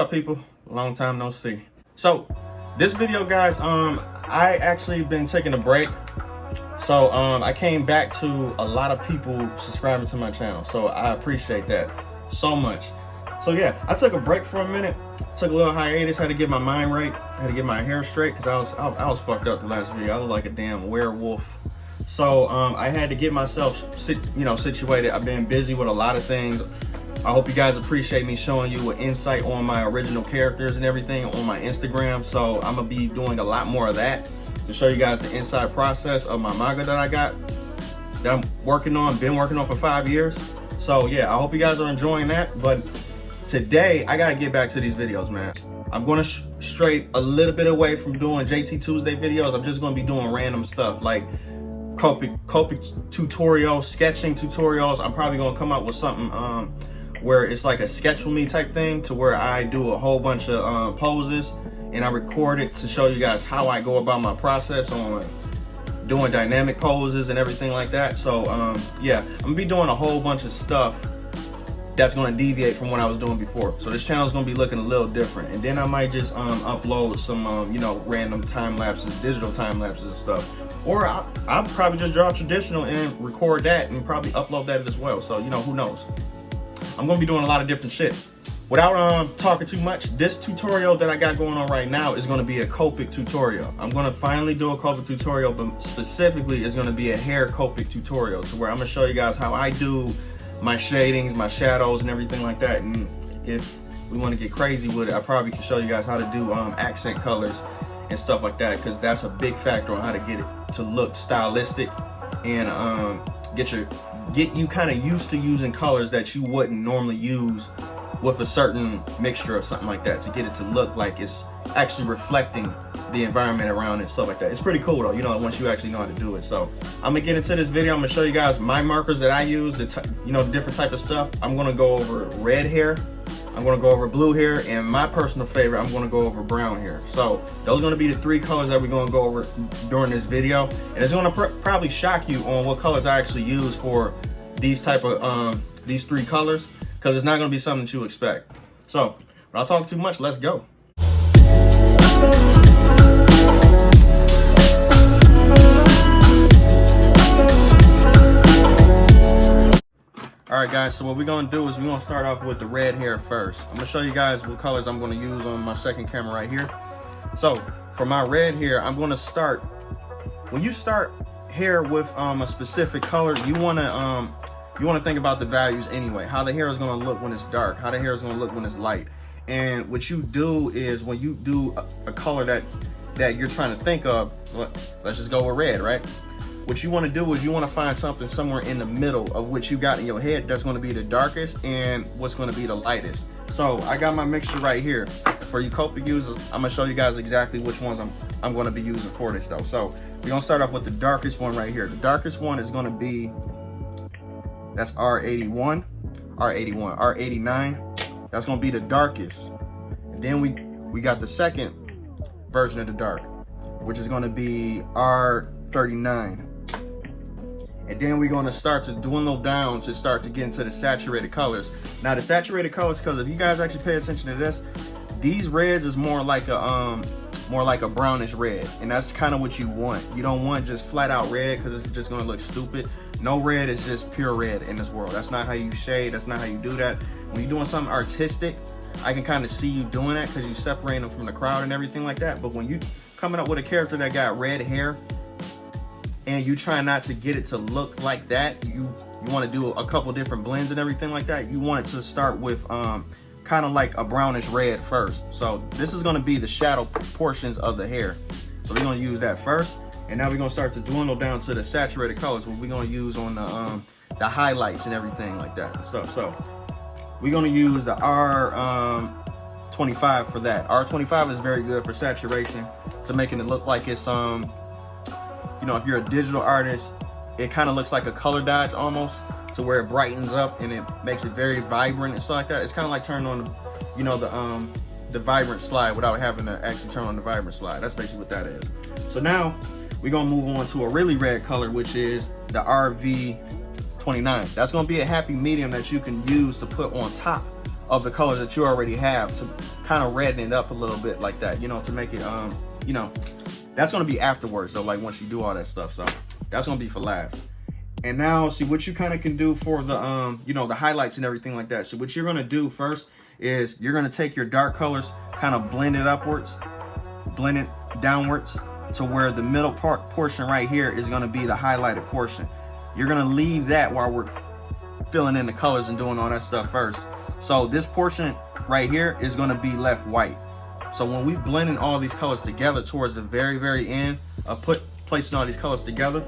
up, people? Long time no see. So this video, guys, I actually been taking a break. So I came back to a lot of people subscribing to my channel, so I appreciate that so much. So yeah, I took a break for a minute, took a little hiatus, had to get my mind right, had to get my hair straight because I was fucked up the last video. I look like a damn werewolf. So I had to get myself situated. I've been busy with a lot of things. I hope you guys appreciate me showing you an insight on my original characters and everything on my Instagram. So I'm gonna be doing a lot more of that to show you guys the inside process of my manga that I got, that I'm been working on for 5 years. So yeah, I hope you guys are enjoying that. But today I gotta get back to these videos, man. I'm gonna stray a little bit away from doing JT Tuesday videos. I'm just gonna be doing random stuff like COPIC tutorials, sketching tutorials. I'm probably gonna come out with something where it's like a sketch with me type thing, to where I do a whole bunch of poses and I record it to show you guys how I go about my process on doing dynamic poses and everything like that. So yeah, I'm gonna be doing a whole bunch of stuff that's gonna deviate from what I was doing before. So this channel is gonna be looking a little different. And then I might just upload some random time lapses, digital time lapses and stuff. Or I'll probably just draw traditional and record that and probably upload that as well. So who knows? I'm gonna be doing a lot of different shit. Without talking too much, this tutorial that I got going on right now is gonna be a COPIC tutorial. I'm gonna finally do a COPIC tutorial, but specifically it's gonna be a hair COPIC tutorial, to where I'm gonna show you guys how I do my shadings, my shadows, and everything like that. And if we wanna get crazy with it, I probably can show you guys how to do accent colors and stuff like that, because that's a big factor on how to get it to look stylistic and get you kind of used to using colors that you wouldn't normally use with a certain mixture or something like that, to get it to look like it's actually reflecting the environment around it and stuff like that. It's pretty cool though, once you actually know how to do it. So I'm gonna get into this video. I'm gonna show you guys my markers that I use, the different type of stuff. I'm gonna go over red hair, I'm gonna go over blue hair, and my personal favorite, I'm gonna go over brown hair. So those are gonna be the 3 colors that we're gonna go over during this video. And it's gonna probably shock you on what colors I actually use for these type of these 3 colors, because it's not gonna be something that you expect. So without talking too much, let's go. All right, guys, so what we're gonna do is we're gonna start off with the red hair first. I'm gonna show you guys what colors I'm gonna use on my second camera right here. So for my red hair, I'm gonna start, when you start hair with a specific color, you wanna think about the values anyway, how the hair is gonna look when it's dark, how the hair is gonna look when it's light. And what you do is, when you do a color that you're trying to think of, let's just go with red, right? What you want to do is you want to find something somewhere in the middle of what you got in your head that's going to be the darkest and what's going to be the lightest. So I got my mixture right here. For you COPIC users, I'm going to show you guys exactly which ones I'm going to be using for this though. So we're going to start off with the darkest one right here. The darkest one is going to be, that's R81, R89. That's going to be the darkest. And then we got the second version of the dark, which is going to be R39. And then we're gonna start to dwindle down to start to get into the saturated colors. Now the saturated colors, because if you guys actually pay attention to this, these reds is more like a brownish red, and that's kind of what you want. You don't want just flat out red, because it's just gonna look stupid. No red is just pure red in this world. That's not how you shade, that's not how you do that. When you're doing something artistic, I can kind of see you doing that because you separate them from the crowd and everything like that. But when you coming up with a character that got red hair, and you try not to get it to look like that, you want to do a couple different blends and everything like that, you want it to start with kind of like a brownish red first. So this is going to be the shadow portions of the hair. So we're going to use that first, and now we're going to start to dwindle down to the saturated colors, what we're going to use on the highlights and everything like that and stuff. So we're going to use the R25 for that. R25 is very good for saturation, to making it look like it's if you're a digital artist, it kind of looks like a color dodge almost, to where it brightens up and it makes it very vibrant and stuff like that. It's kind of like turning on the vibrant slide without having to actually turn on the vibrant slide. That's basically what that is. So now we're gonna move on to a really red color, which is the RV29. That's gonna be a happy medium that you can use to put on top of the colors that you already have to kind of redden it up a little bit like that, you know, to make it, you know, that's going to be afterwards though, like once you do all that stuff. So that's going to be for last. And now see what you kind of can do for the, you know, the highlights and everything like that. So what you're going to do first is you're going to take your dark colors, kind of blend it upwards, blend it downwards to where the middle portion right here is going to be the highlighted portion. You're going to leave that while we're filling in the colors and doing all that stuff first. So this portion right here is going to be left white. So when we blending all these colors together towards the very, very end of placing all these colors together,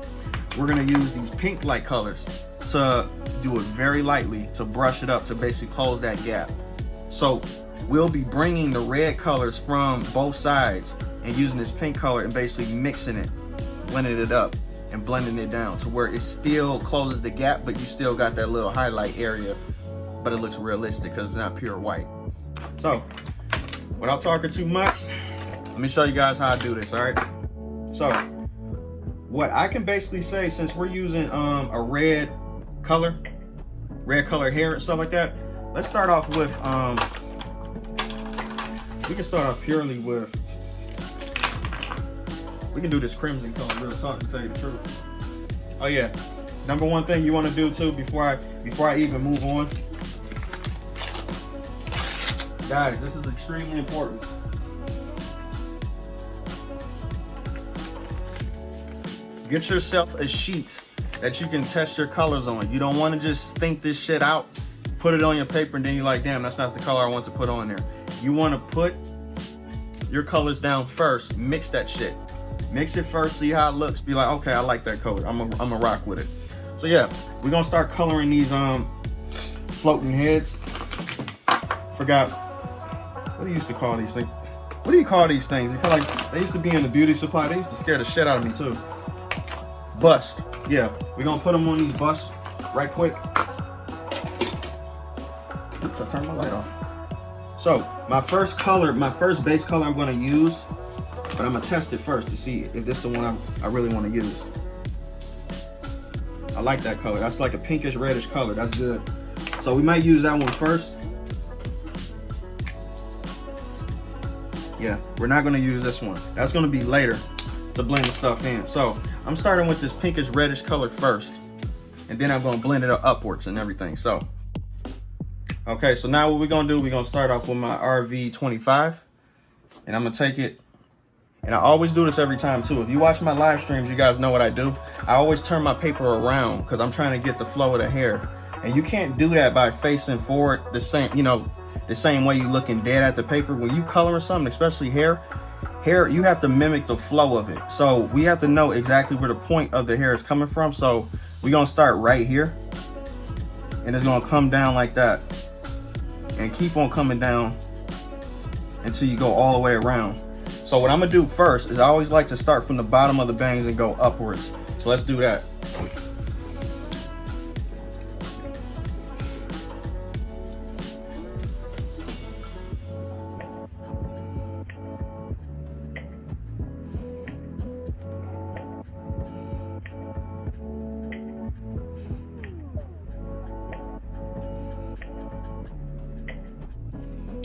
we're going to use these pink light colors to do it very lightly, to brush it up, to basically close that gap. So we'll be bringing the red colors from both sides and using this pink color and basically mixing it, blending it up and blending it down to where it still closes the gap, but you still got that little highlight area, but it looks realistic because it's not pure white. So without talking too much, let me show you guys how I do this, all right? So what I can basically say, since we're using a red color hair and stuff like that, let's start off with, we can start off purely with, we can do this crimson color, real talk, to tell you the truth. Oh yeah, number one thing you want to do too, before I even move on, guys, this is extremely important. Get yourself a sheet that you can test your colors on. You don't want to just think this shit out, put it on your paper, and then you're like, damn, that's not the color I want to put on there. You want to put your colors down first, mix that shit. Mix it first, see how it looks. Be like, okay, I like that color. I'm gonna rock with it. So yeah, we're gonna start coloring these floating heads. Forgot, what do you used to call these things? What do you call these things? They used to be in the beauty supply. They used to scare the shit out of me too. Bust. Yeah, we're gonna put them on these busts right quick. Oops, I turned my light off. So my first base color I'm gonna use, but I'm gonna test it first to see if this is the one I really want to use. I like that color. That's like a pinkish reddish color. That's good. So we might use that one first. Yeah, we're not gonna use this one. That's gonna be later to blend the stuff in. So I'm starting with this pinkish reddish color first, and then I'm gonna blend it upwards and everything. So, okay, so now what we're gonna do, we're gonna start off with my RV25, and I'm gonna take it, and I always do this every time too. If you watch my live streams, you guys know what I do. I always turn my paper around because I'm trying to get the flow of the hair, and you can't do that by facing forward the same, you know, the same way you looking dead at the paper. When you coloring something, especially hair, you have to mimic the flow of it. So we have to know exactly where the point of the hair is coming from. So we're gonna start right here, and it's gonna come down like that, and keep on coming down until you go all the way around. So what I'm gonna do first is I always like to start from the bottom of the bangs and go upwards. So let's do that.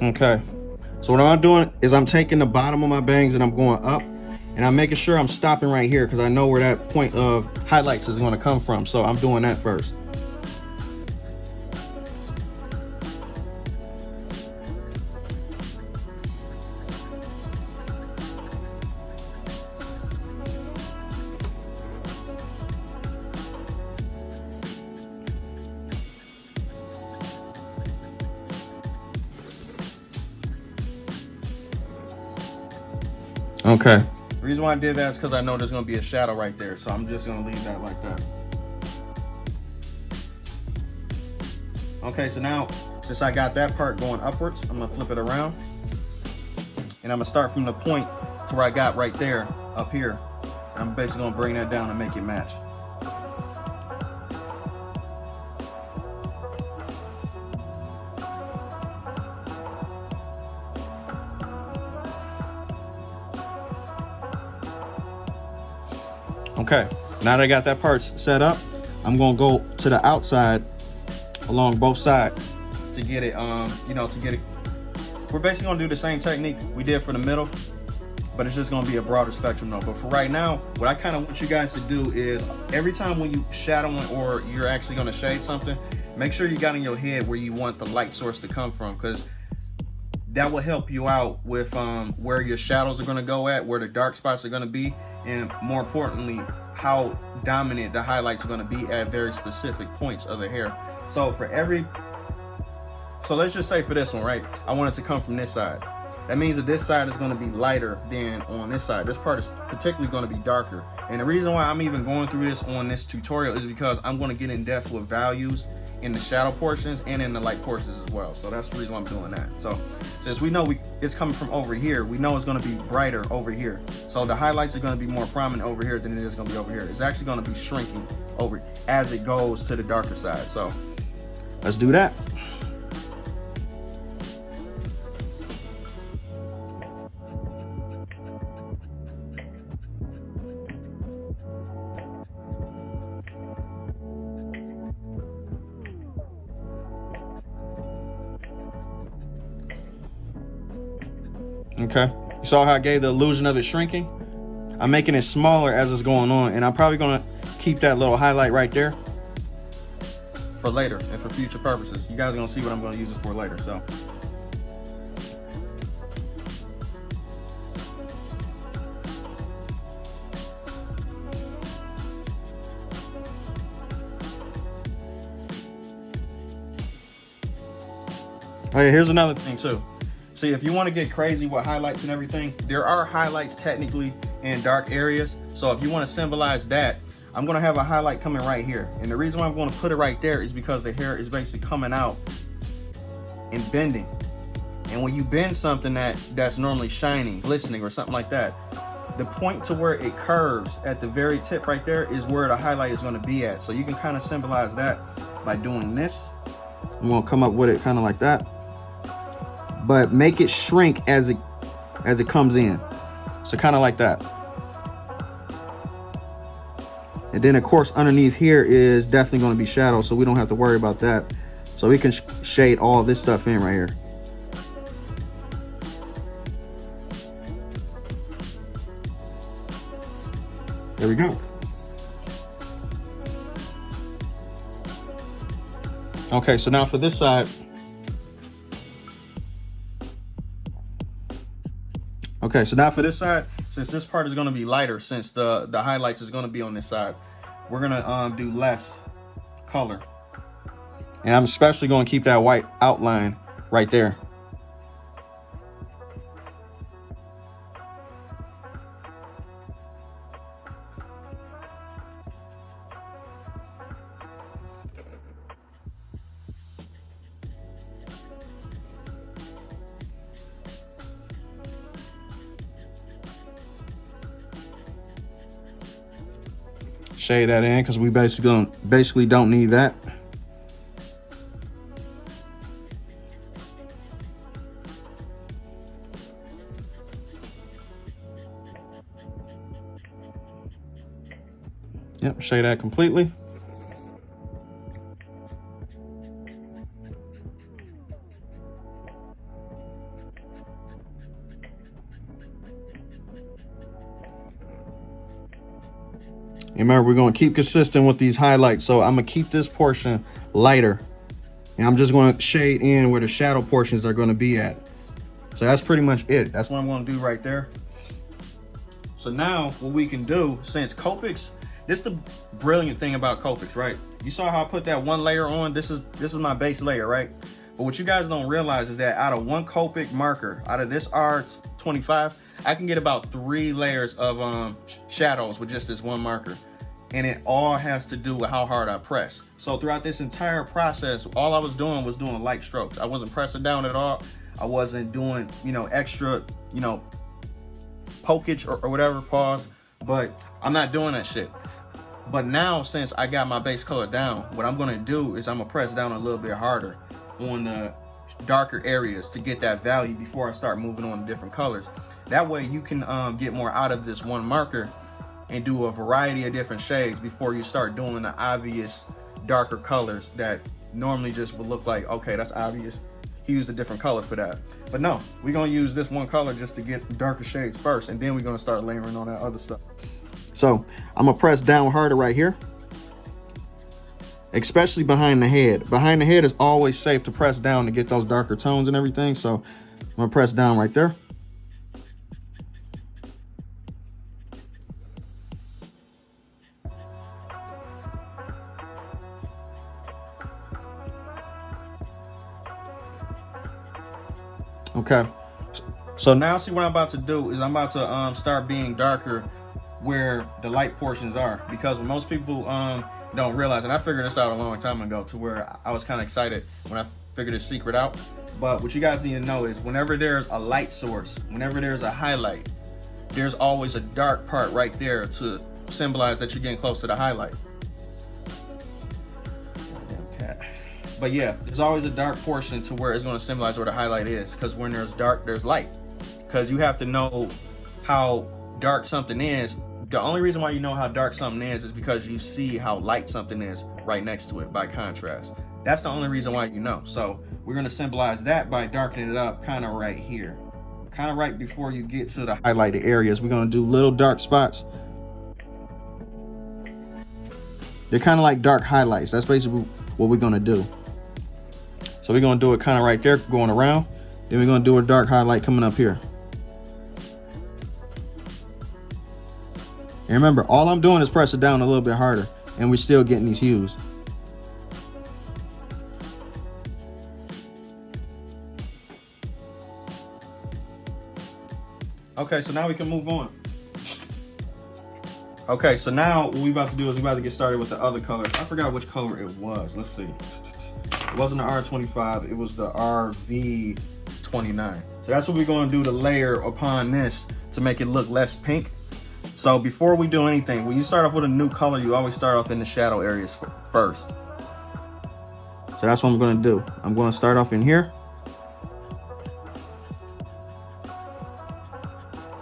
Okay, so what I'm doing is I'm taking the bottom of my bangs and I'm going up, and I'm making sure I'm stopping right here because I know where that point of highlights is going to come from. So I'm doing that first. Okay. The reason why I did that is because I know there's going to be a shadow right there. So I'm just going to leave that like that. Okay, so now since I got that part going upwards, I'm going to flip it around. And I'm going to start from the point to where I got right there, up here. I'm basically going to bring that down and make it match. Okay, now that I got that part set up, I'm gonna go to the outside along both sides to get it, we're basically gonna do the same technique we did for the middle, but it's just gonna be a broader spectrum though. But for right now, what I kind of want you guys to do is every time when you shadowing or you're actually gonna shade something, make sure you got in your head where you want the light source to come from, because that will help you out with where your shadows are gonna go at, where the dark spots are gonna be, and more importantly, how dominant the highlights are gonna be at very specific points of the hair. So let's just say for this one, right? I want it to come from this side. That means that this side is gonna be lighter than on this side. This part is particularly gonna be darker. And the reason why I'm even going through this on this tutorial is because I'm gonna get in depth with values in the shadow portions and in the light portions as well. So that's the reason why I'm doing that. So since we know it's coming from over here, we know it's gonna be brighter over here. So the highlights are gonna be more prominent over here than it is gonna be over here. It's actually gonna be shrinking over as it goes to the darker side. So let's do that. Okay, you saw how I gave the illusion of it shrinking? I'm making it smaller as it's going on, and I'm probably gonna keep that little highlight right there for later and for future purposes. You guys are gonna see what I'm gonna use it for later, so. Okay, here's another thing too. See, if you want to get crazy with highlights and everything, there are highlights technically in dark areas. So if you want to symbolize that, I'm going to have a highlight coming right here. And the reason why I'm going to put it right there is because the hair is basically coming out and bending. And when you bend something that's normally shining, glistening or something like that, the point to where it curves at the very tip right there is where the highlight is going to be at. So you can kind of symbolize that by doing this. I'm going to come up with it kind of like that, but make it shrink as it comes in. So kind of like that. And then of course underneath here is definitely going to be shadow, so we don't have to worry about that. So we can shade all this stuff in right here. There we go. Okay, so now for this side. Okay, so now for this side, since this part is going to be lighter, since the highlights is going to be on this side, we're going to do less color. And I'm especially going to keep that white outline right there. Shade that in because we basically don't need that. Yep, shade that completely. Remember, we're going to keep consistent with these highlights. So I'm going to keep this portion lighter. And I'm just going to shade in where the shadow portions are going to be at. So that's pretty much it. That's what I'm going to do right there. So now what we can do, since COPICs, this is the brilliant thing about COPICs, right? You saw how I put that one layer on. This is my base layer, right? But what you guys don't realize is that out of one COPIC marker, out of this R25, I can get about 3 layers of shadows with just this one marker. And it all has to do with how hard I press. So throughout this entire process, all I was doing light strokes. I wasn't pressing down at all. I wasn't doing, extra, pokage or whatever, pause. But I'm not doing that shit. But now, since I got my base color down, what I'm gonna do is I'm gonna press down a little bit harder on the darker areas to get that value before I start moving on to different colors. That way you can get more out of this one marker and do a variety of different shades before you start doing the obvious darker colors that normally just would look like, okay, that's obvious. He used a different color for that. But no, we're gonna use this one color just to get darker shades first, and then we're gonna start layering on that other stuff. So I'm gonna press down harder right here, especially behind the head. Behind the head is always safe to press down to get those darker tones and everything. So I'm gonna press down right there. Okay, so now see what I'm about to do is I'm about to start being darker where the light portions are, because when most people don't realize, and I figured this out a long time ago to where I was kind of excited when I figured this secret out, but what you guys need to know is whenever there's a light source, whenever there's a highlight, there's always a dark part right there to symbolize that you're getting close to the highlight. Goddamn cat. But yeah, there's always a dark portion to where it's going to symbolize where the highlight is, because when there's dark, there's light. Because you have to know how dark something is. The only reason why you know how dark something is because you see how light something is right next to it by contrast. That's the only reason why you know. So we're going to symbolize that by darkening it up kind of right here. Kind of right before you get to the highlighted areas. We're going to do little dark spots. They're kind of like dark highlights. That's basically what we're going to do. So we're gonna do it kind of right there, going around. Then we're gonna do a dark highlight coming up here. And remember, all I'm doing is press it down a little bit harder, and we're still getting these hues. Okay, so now we can move on. Okay, so now what we about to do is we about to get started with the other color. I forgot which color it was. Let's see. It wasn't the R25, it was the RV29. So that's what we're going to do to layer upon this to make it look less pink. So before we do anything, when you start off with a new color, you always start off in the shadow areas first. So that's what I'm going to do. I'm going to start off in here.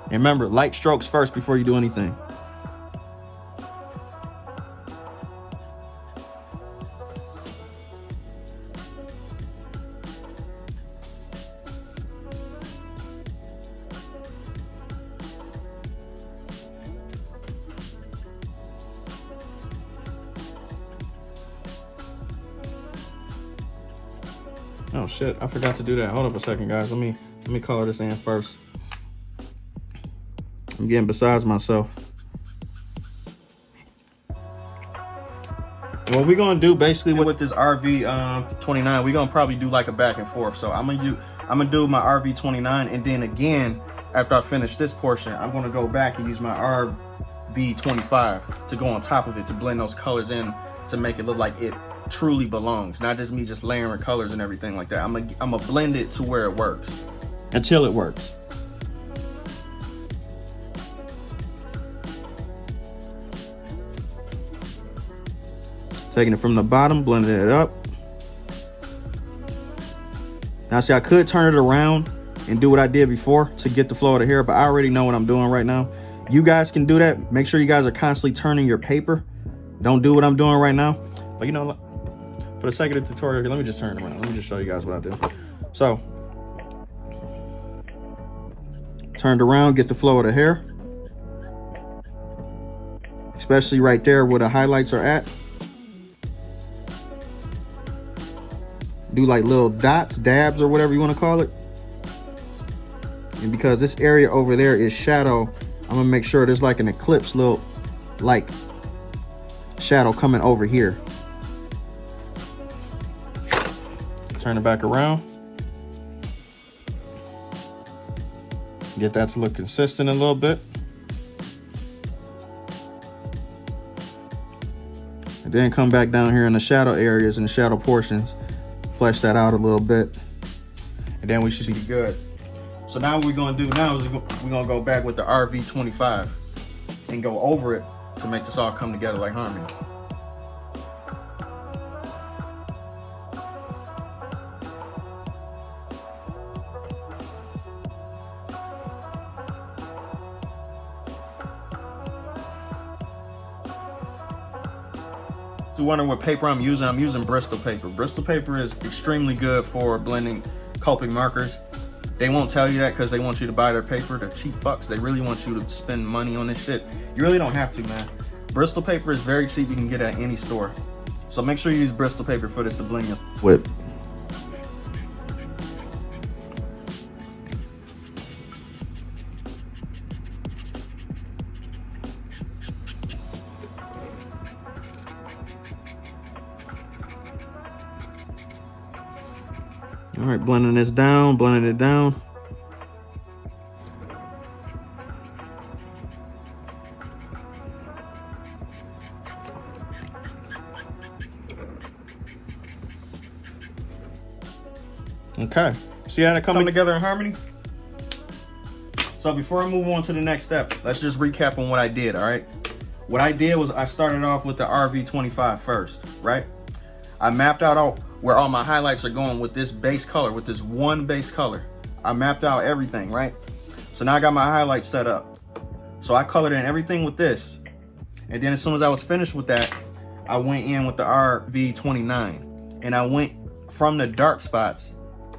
And remember, light strokes first before you do anything. Oh shit, I forgot to do that. Hold up a second, guys. Let me color this in first. I'm getting besides myself. And what we're gonna do basically with this RV 29, we're gonna probably do like a back and forth. So I'm gonna do my RV 29, and then again, after I finish this portion, I'm gonna go back and use my RV 25 to go on top of it to blend those colors in to make it look like it truly belongs, not just me just layering colors and everything like that. I'm gonna blend it to where it works until it works. Taking it from the bottom, blending it up. Now see, I could turn it around and do what I did before to get the flow of the hair, but I already know what I'm doing right now. You guys can do that. Make sure you guys are constantly turning your paper. Don't do what I'm doing right now. But you know, for the sake of the tutorial here, let me just turn it around. Let me just show you guys what I do. So, turned around, get the flow of the hair. Especially right there where the highlights are at. Do like little dots, dabs, or whatever you want to call it. And because this area over there is shadow, I'm gonna make sure there's like an eclipse little like shadow coming over here. Turn it back around. Get that to look consistent a little bit. And then come back down here in the shadow areas and the shadow portions. Flesh that out a little bit. And then we should be good. So now what we're gonna do now is we're gonna go back with the RV25 and go over it to make this all come together like harmony. You wonder what paper I'm using Bristol paper. Bristol paper is extremely good for blending Copic markers. They won't tell you that because they want you to buy their paper. They're cheap fucks. They really want you to spend money on this shit. You really don't have to, man. Bristol paper is very cheap. You can get it at any store. So make sure you use Bristol paper for this to blend your with. All right, blending this down, blending it down. Okay, see how they're coming together in harmony? So before I move on to the next step, let's just recap on what I did, all right? What I did was I started off with the RV25 first, right? I mapped out where all my highlights are going with this base color, with this one base color. I mapped out everything, right? So now I got my highlights set up. So I colored in everything with this. And then as soon as I was finished with that, I went in with the RV29. And I went from the dark spots,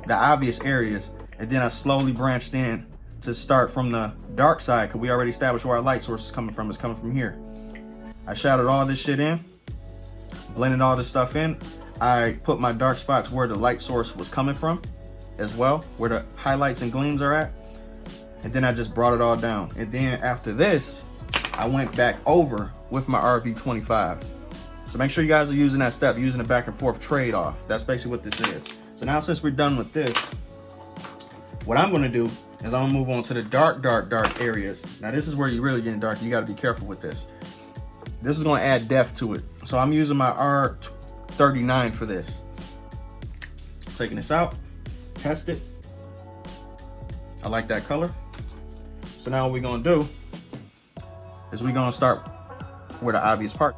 the obvious areas, and then I slowly branched in to start from the dark side, because we already established where our light source is coming from. It's coming from here. I shadowed all this shit in, blended all this stuff in. I put my dark spots where the light source was coming from as well, where the highlights and gleams are at. And then I just brought it all down. And then after this, I went back over with my RV25. So make sure you guys are using that step, using the back and forth trade-off. That's basically what this is. So now since we're done with this, what I'm gonna do is I'm gonna move on to the dark areas. Now this is where you're really getting dark. You gotta be careful with this. This is gonna add depth to it. So I'm using my R39 for this. Taking this out, test it. I like that color. So now what we're gonna do is we're gonna start where the obvious part.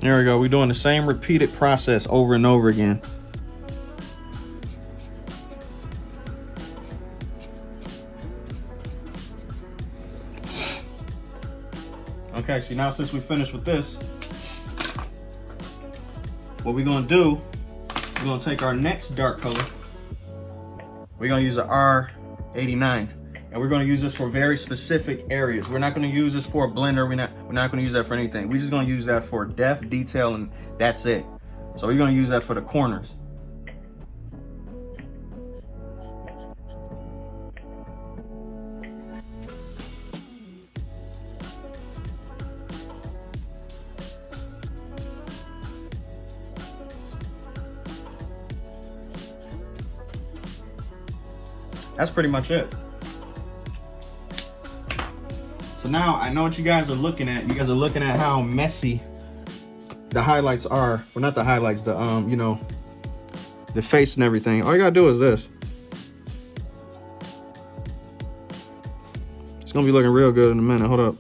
There we go. We're doing the same repeated process over and over again. Okay, see now since we finished with this, what we're gonna do, we're gonna take our next dark color. We're gonna use an R89. And we're gonna use this for very specific areas. We're not gonna use this for a blender. We're not gonna use that for anything. We're just gonna use that for depth, detail, and that's it. So we're gonna use that for the corners. That's pretty much it. So now I know what you guys are looking at. You guys are looking at how messy the highlights are. Well, not the highlights, the you know, the face and everything. All you gotta do is this. It's gonna be looking real good in a minute. Hold up.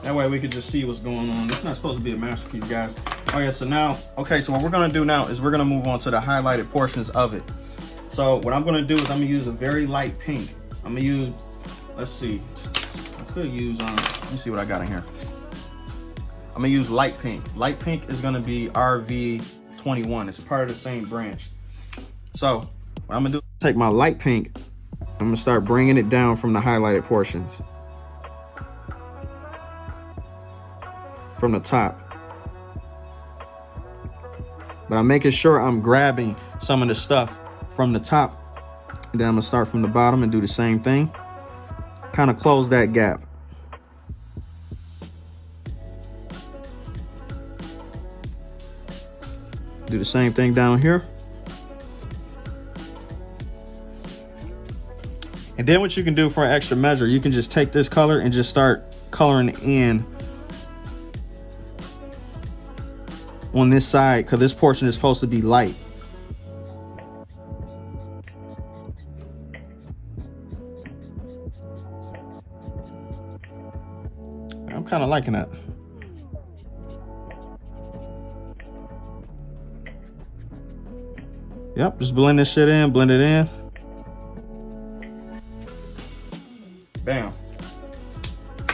That way we could just see what's going on. It's not supposed to be a masterpiece, guys. Oh yeah, so now, okay, so what we're gonna do now is we're gonna move on to the highlighted portions of it. So what I'm gonna do is I'm gonna use a very light pink. I'm gonna use, let's see, I could use, let me see what I got in here. I'm gonna use light pink. Light pink is gonna be RV21. It's a part of the same branch. So what I'm gonna do, take my light pink, I'm gonna start bringing it down from the highlighted portions. From the top. But I'm making sure I'm grabbing some of the stuff from the top. And then I'm gonna start from the bottom and do the same thing. Kind of close that gap. Do the same thing down here. And then what you can do for an extra measure, you can just take this color and just start coloring in on this side, because this portion is supposed to be light. I'm kind of liking that. Yep, just blend this shit in, blend it in. Bam.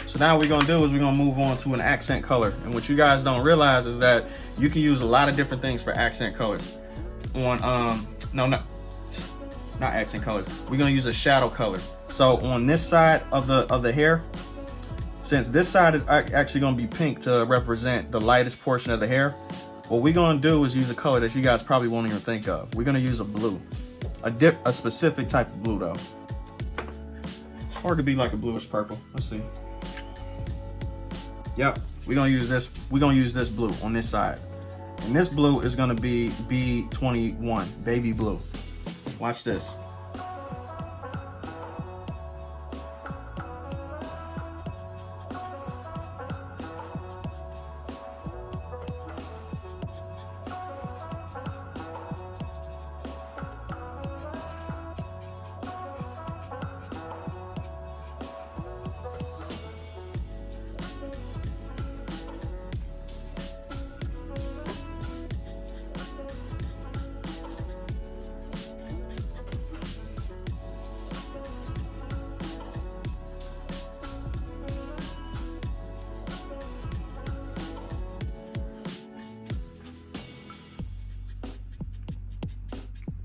So now what we're gonna do is we're gonna move on to an accent color. And what you guys don't realize is that you can use a lot of different things for accent colors. Not accent colors. We're gonna use a shadow color. So on this side of the hair, since this side is actually gonna be pink to represent the lightest portion of the hair, what we're gonna do is use a color that you guys probably won't even think of. We're gonna use a blue, a specific type of blue though. Or it could be like a bluish purple. Let's see. Yep, we're gonna use this. We're gonna use this blue on this side, and this blue is gonna be B21, baby blue. Watch this.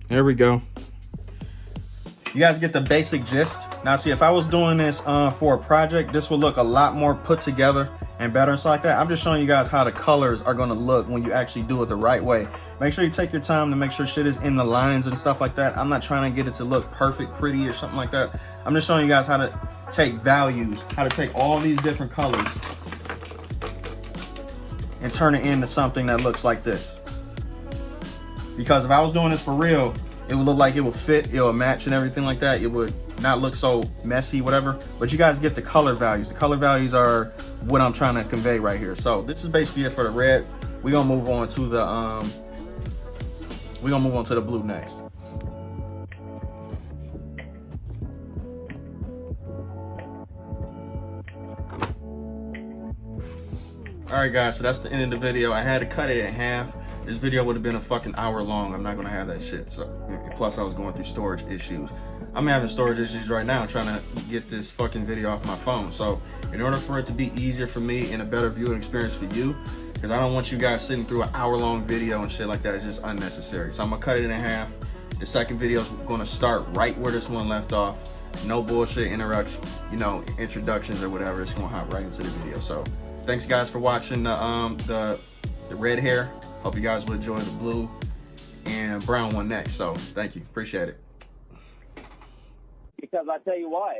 There we go. You guys get the basic gist. Now see, if I was doing this for a project, this would look a lot more put together and better and stuff like that. I'm just showing you guys how the colors are gonna look when you actually do it the right way. Make sure you take your time to make sure shit is in the lines and stuff like that. I'm not trying to get it to look perfect, pretty or something like that. I'm just showing you guys how to take values, how to take all these different colors and turn it into something that looks like this. Because if I was doing this for real, it would look like it would fit, it would match and everything like that. It would not look so messy, whatever. But you guys get the color values. The color values are what I'm trying to convey right here. So this is basically it for the red. We're gonna move on to the blue next. All right, guys, so that's the end of the video. I had to cut it in half. This video would have been a fucking hour long. I'm not gonna have that shit. So, plus I was going through storage issues. I'm having storage issues right now trying to get this fucking video off my phone. So in order for it to be easier for me and a better viewing experience for you, because I don't want you guys sitting through an hour-long video and shit like that. It's just unnecessary. So I'm gonna cut it in half. The second video is gonna start right where this one left off. No bullshit introductions or whatever. It's gonna hop right into the video. So thanks guys for watching the red hair. Hope you guys will enjoy the blue and brown one next. So thank you, appreciate it. Because I tell you why.